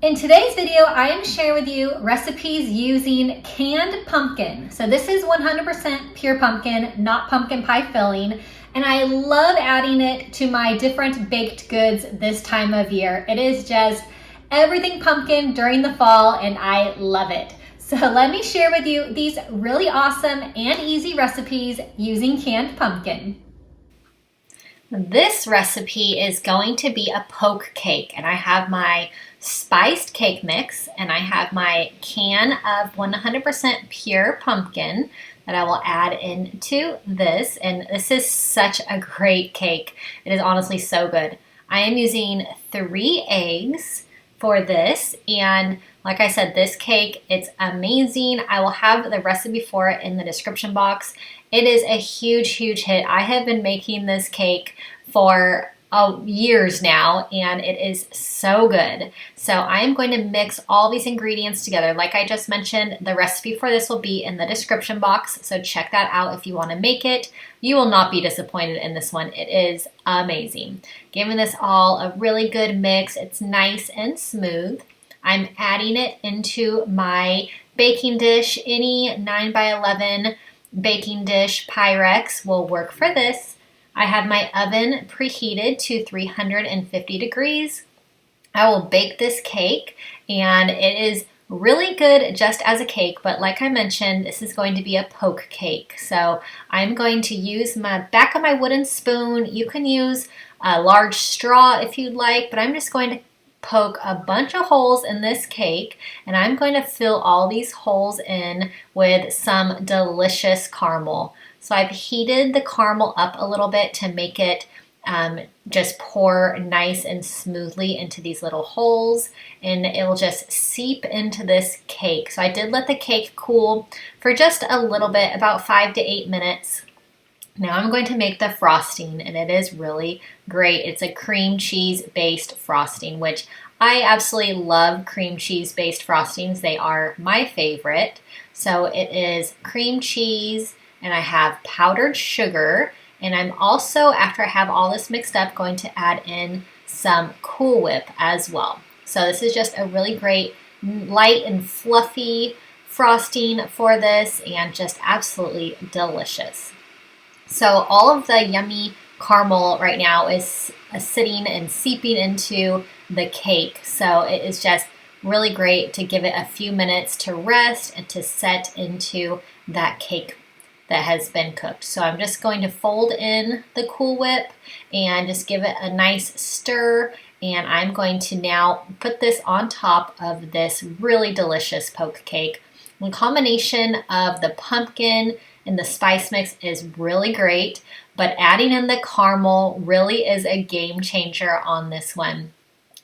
In today's video, I am sharing with you recipes using canned pumpkin. So this is 100% pure pumpkin, not pumpkin pie filling. And I love adding it to my different baked goods this time of year. It is just everything pumpkin during the fall and I love it. So let me share with you these really awesome and easy recipes using canned pumpkin. This recipe is going to be a poke cake, and I have my spiced cake mix and I have my can of 100% pure pumpkin that I will add into this, and this is such a great cake. It is honestly so good. I am using 3 eggs for this, and like I said, this cake, it's amazing. I will have the recipe for it in the description box. It is a huge hit. I have been making this cake for years now, and it is so good. So I'm going to mix all these ingredients together. Like I just mentioned, the recipe for this will be in the description box, so check that out if you want to make it. You will not be disappointed in this one. It is amazing. Giving this all a really good mix. It's nice and smooth. I'm adding it into my baking dish. Any 9x11 baking dish Pyrex will work for this. I have my oven preheated to 350 degrees. I will bake this cake, and it is really good just as a cake, but like I mentioned, this is going to be a poke cake. So I'm going to use my back of my wooden spoon. You can use a large straw if you'd like, but I'm just going to poke a bunch of holes in this cake, and I'm going to fill all these holes in with some delicious caramel. So I've heated the caramel up a little bit to make it just pour nice and smoothly into these little holes, and it will just seep into this cake. So I did let the cake cool for just a little bit, about 5 to 8 minutes. Now I'm going to make the frosting, and it is really great. It's a cream cheese based frosting, which I absolutely love cream cheese based frostings. They are my favorite. So it is cream cheese, and I have powdered sugar, and I'm also, after I have all this mixed up, going to add in some Cool Whip as well. So this is just a really great light and fluffy frosting for this, and just absolutely delicious. So all of the yummy caramel right now is sitting and seeping into the cake. So it is just really great to give it a few minutes to rest and to set into that cake that has been cooked. So I'm just going to fold in the Cool Whip and just give it a nice stir. And I'm going to now put this on top of this really delicious poke cake. The combination of the pumpkin and the spice mix is really great, but adding in the caramel really is a game changer on this one.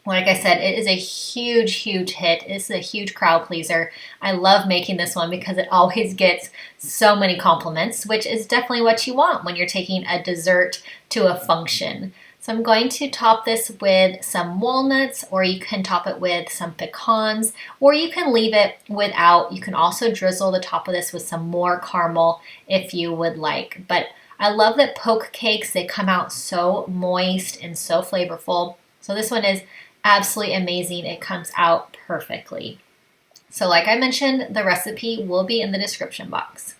Like I said, it is a huge hit. It's a huge crowd pleaser. I love making this one because it always gets so many compliments, which is definitely what you want when you're taking a dessert to a function. So I'm going to top this with some walnuts, or you can top it with some pecans, or you can leave it without. You can also drizzle the top of this with some more caramel if you would like. But I love that poke cakes, they come out so moist and so flavorful. So this one is absolutely amazing. It comes out perfectly. So like I mentioned, the recipe will be in the description box.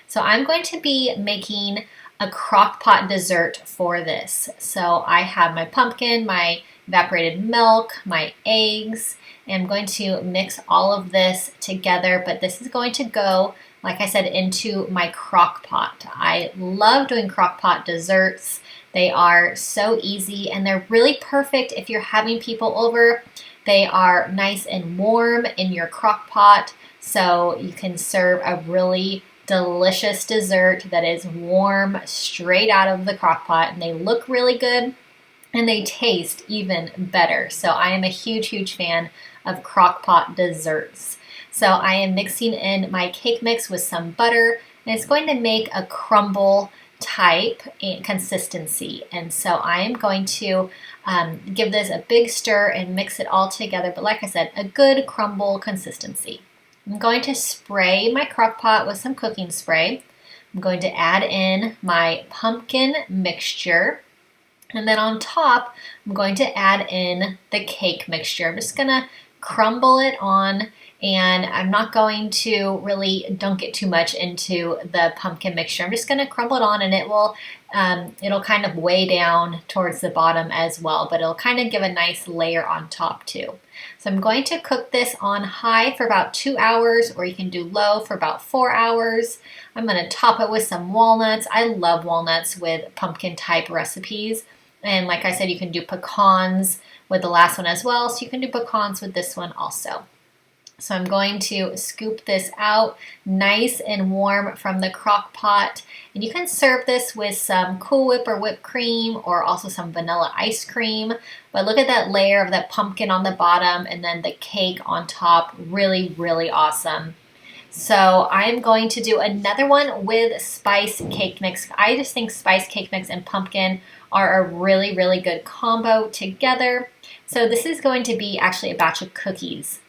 So I'm going to be making a crock pot dessert for this. So I have my pumpkin, my evaporated milk, my eggs, and I'm going to mix all of this together, but this is going to go, like I said, into my crock pot. I love doing crock pot desserts. They are so easy, and they're really perfect if you're having people over. They are nice and warm in your crock pot, so you can serve a really delicious dessert that is warm straight out of the crock pot, and they look really good and they taste even better. So I am a huge fan of crock pot desserts. So I am mixing in my cake mix with some butter, and it's going to make a crumble type consistency. And so I am going to give this a big stir and mix it all together, but like I said, a good crumble consistency. I'm going to spray my crock pot with some cooking spray. I'm going to add in my pumpkin mixture, and then on top, I'm going to add in the cake mixture. I'm just going to crumble it on, and I'm not going to really dunk it too much into the pumpkin mixture. I'm just going to crumble it on, and it'll kind of weigh down towards the bottom as well, but it'll kind of give a nice layer on top too. So I'm going to cook this on high for about 2 hours, or you can do low for about 4 hours. I'm going to top it with some walnuts. I love walnuts with pumpkin type recipes. And like I said, you can do pecans with the last one as well, so you can do pecans with this one also. So I'm going to scoop this out nice and warm from the crock pot. And you can serve this with some Cool Whip or whipped cream, or also some vanilla ice cream. But look at that layer of that pumpkin on the bottom and then the cake on top. Really, really awesome. So I'm going to do another one with spice cake mix. I just think spice cake mix and pumpkin are a really, really good combo together. So this is going to be actually a batch of cookies.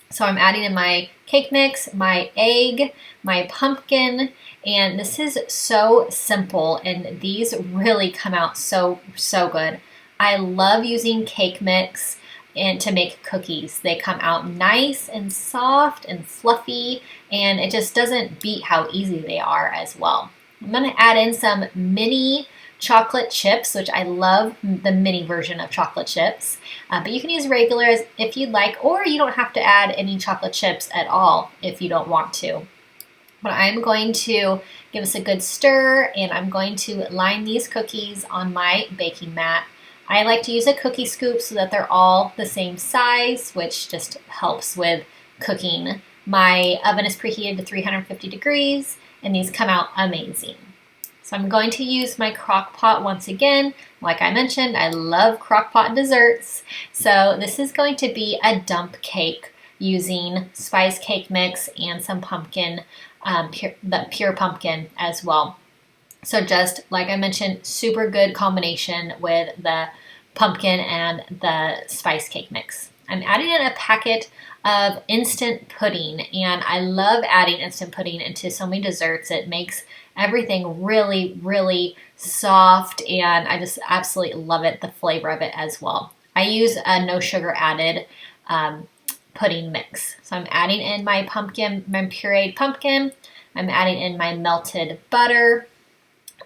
So I'm adding in my cake mix, my egg, my pumpkin, and this is so simple, and these really come out so good. I love using cake mix and to make cookies. They come out nice and soft and fluffy, and it just doesn't beat how easy they are as well. I'm going to add in some mini chocolate chips, which I love the mini version of chocolate chips, but you can use regular if you'd like, or you don't have to add any chocolate chips at all if you don't want to. But I'm going to give this a good stir, and I'm going to line these cookies on my baking mat. I like to use a cookie scoop so that they're all the same size, which just helps with cooking. My oven is preheated to 350 degrees, and these come out amazing. So I'm going to use my crock pot once again. Like I mentioned, I love crock pot desserts. So this is going to be a dump cake using spice cake mix and some pumpkin, pure pumpkin as well. So just like I mentioned, super good combination with the pumpkin and the spice cake mix. I'm adding in a packet of instant pudding, and I love adding instant pudding into so many desserts. It makes everything really, really soft, and I just absolutely love it, the flavor of it as well. I use a no sugar added pudding mix. So I'm adding in my pumpkin, my pureed pumpkin. I'm adding in my melted butter.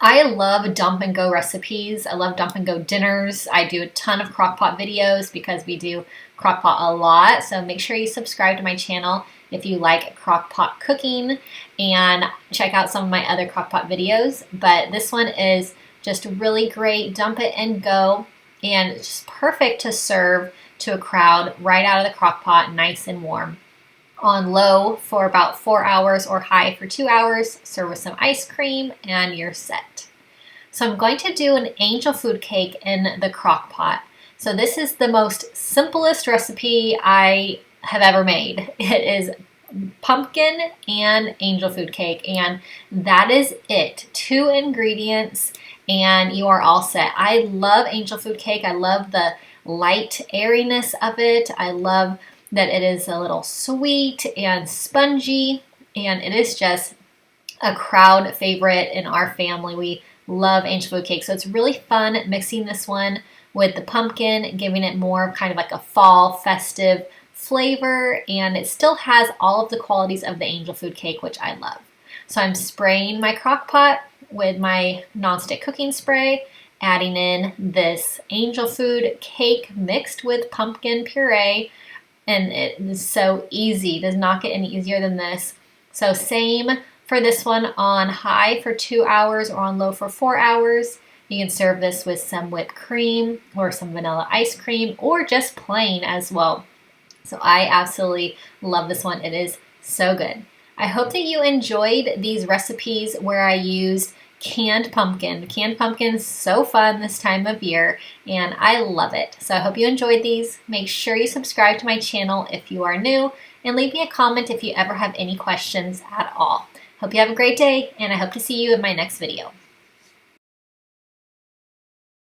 I love dump and go recipes. I love dump and go dinners. I do a ton of crock pot videos because we do crock pot a lot. So make sure you subscribe to my channel if you like crock pot cooking, and check out some of my other crock pot videos. But this one is just really great. Dump it and go, and it's just perfect to serve to a crowd right out of the crock pot, nice and warm. On low for about 4 hours or high for 2 hours. Serve with some ice cream and you're set. So I'm going to do an angel food cake in the crock pot. So this is the most simplest recipe I have ever made. It is pumpkin and angel food cake, and that is it. 2 ingredients and you are all set. I love angel food cake. I love the light airiness of it. I love that it is a little sweet and spongy, and it is just a crowd favorite in our family. We love angel food cake, so it's really fun mixing this one with the pumpkin, giving it more kind of like a fall festive flavor, and it still has all of the qualities of the angel food cake, which I love. So I'm spraying my crock pot with my nonstick cooking spray, adding in this angel food cake mixed with pumpkin puree. And it is so easy. It does not get any easier than this. So same for this one, on high for 2 hours or on low for 4 hours. You can serve this with some whipped cream or some vanilla ice cream, or just plain as well. So I absolutely love this one. It is so good. I hope that you enjoyed these recipes where I used canned pumpkin. Canned pumpkin is so fun this time of year, and I love it. So I hope you enjoyed these. Make sure you subscribe to my channel if you are new, and leave me a comment if you ever have any questions at all. Hope you have a great day, and I hope to see you in my next video.